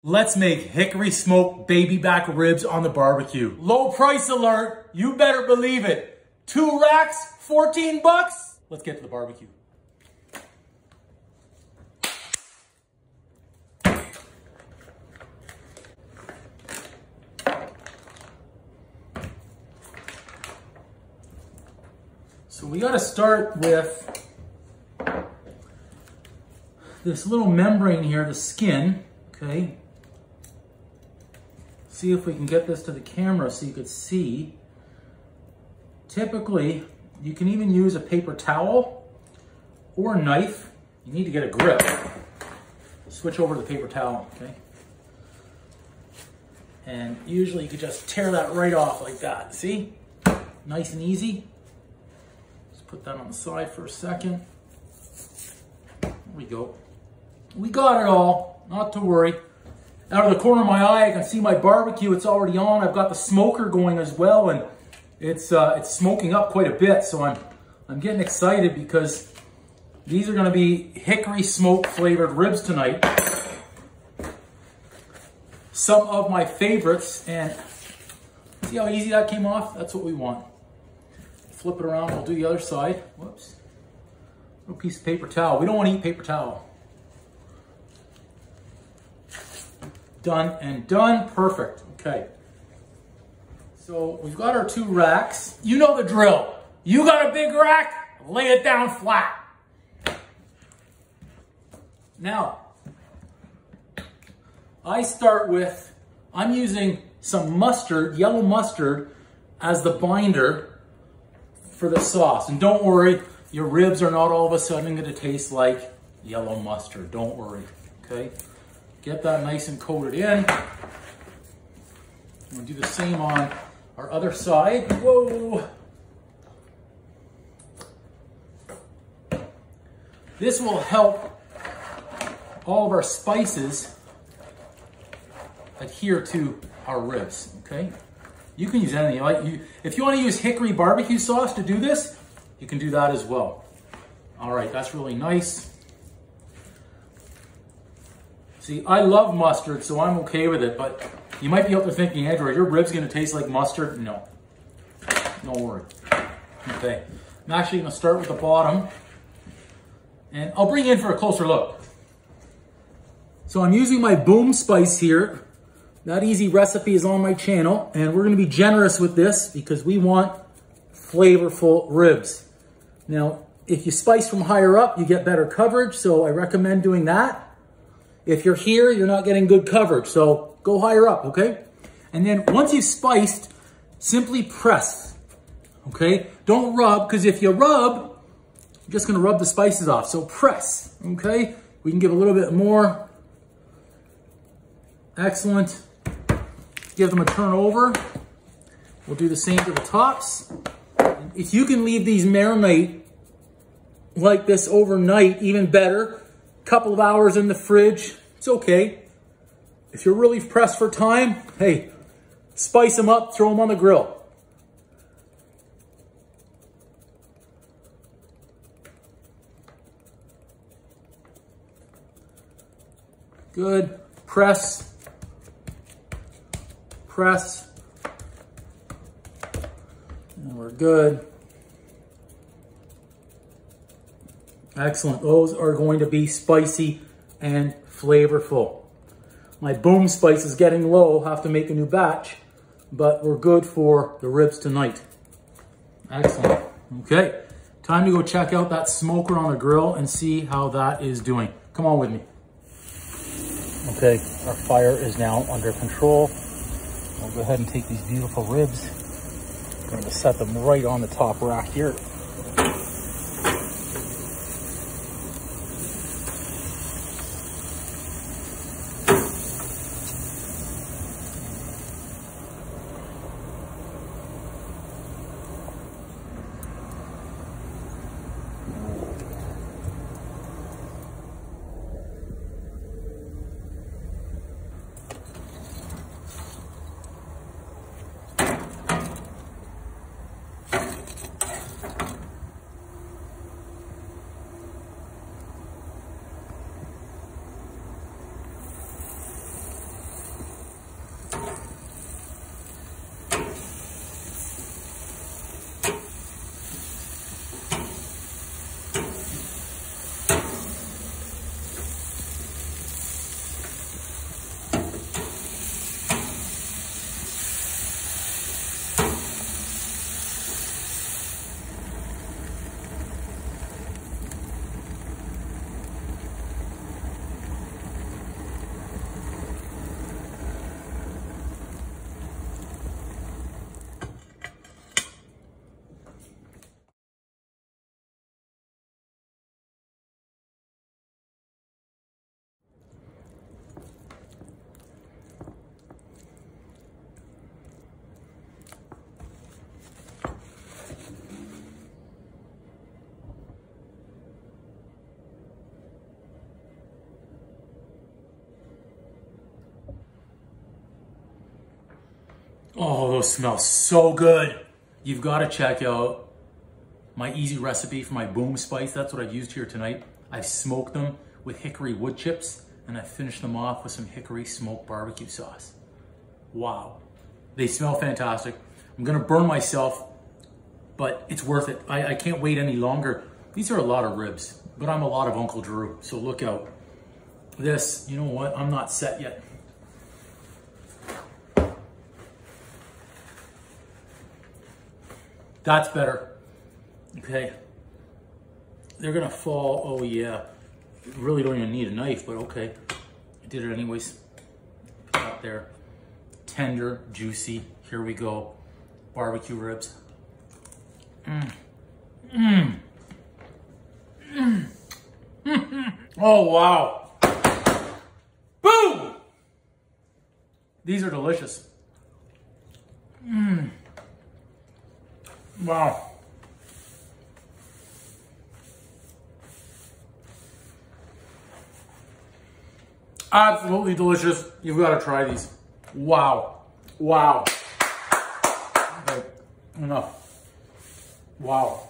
Let's make hickory smoked baby back ribs on the barbecue. Low price alert, you better believe it. 2 racks, 14 bucks. Let's get to the barbecue. So we gotta start with this little membrane here, the skin, okay? See if we can get this to the camera so you could see. Typically, you can even use a paper towel or a knife. You need to get a grip. Switch over to the paper towel, okay? And usually you could just tear that right off like that, see? Nice and easy. Just put that on the side for a second. There we go. We got it all, not to worry. Out of the corner of my eye, I can see my barbecue. It's already on. I've got the smoker going as well, and it's smoking up quite a bit. So I'm getting excited because these are going to be hickory smoke flavored ribs tonight. Some of my favorites, and see how easy that came off? That's what we want. Flip it around. We'll do the other side. Whoops. Little piece of paper towel. We don't want to eat paper towel. Done and done. Perfect. Okay. So we've got our 2 racks. You know the drill. You got a big rack, lay it down flat. Now, I start with, I'm using some mustard, yellow mustard, as the binder for the sauce. And don't worry, your ribs are not all of a sudden going to taste like yellow mustard. Don't worry. Okay. Get that nice and coated in. We'll do the same on our other side. Whoa! This will help all of our spices adhere to our ribs, okay? You can use anything you like. If you want to use hickory barbecue sauce to do this, you can do that as well. All right, that's really nice. See, I love mustard, so I'm okay with it, but you might be out there thinking, Andrew, are your ribs going to taste like mustard? No. Don't worry. Okay. I'm actually going to start with the bottom, and I'll bring you in for a closer look. So I'm using my boom spice here. That Easyrecipe is on my channel, and we're going to be generous with this because we want flavorful ribs. Now, if you spice from higher up, you get better coverage, so I recommend doing that. If you're here, you're not getting good coverage, so go higher up, okay? And then once you've spiced, simply press, okay? Don't rub, because if you rub, you're just gonna rub the spices off. So press, okay? We can give a little bit more. Excellent. Give them a turn over. We'll do the same to the tops. If you can leave these marinate like this overnight, even better. Couple of hours in the fridge, it's okay. If you're really pressed for time, hey, spice them up, throw them on the grill. Good. Press. Press. And we're good. Excellent. Those are going to be spicy and flavorful. My boom spice is getting low. Have to make a new batch, but we're good for the ribs tonight. Excellent. Okay, time to go check out that smoker on the grill and see how that is doing. Come on with me. Okay, our fire is now under control. I'll go ahead and take these beautiful ribs. I'm going to set them right on the top rack here. Oh, those smell so good. You've got to check out my easy recipe for my boom spice. That's what I've used here tonight. I've smoked them with hickory wood chips, and I finished them off with some hickory smoked barbecue sauce. Wow. They smell fantastic. I'm gonna burn myself, but it's worth it. I can't wait any longer. These are a lot of ribs, but I'm a lot of Uncle Drew, so look out. This, you know what? I'm not set yet. That's better. Okay. They're gonna fall. Oh yeah. Really don't even need a knife, but okay. I did it anyways. Up there. Tender, juicy. Here we go. Barbecue ribs. Oh wow. Boom! These are delicious. Wow. Absolutely delicious. You've got to try these. Wow. Wow. Okay, enough. Wow.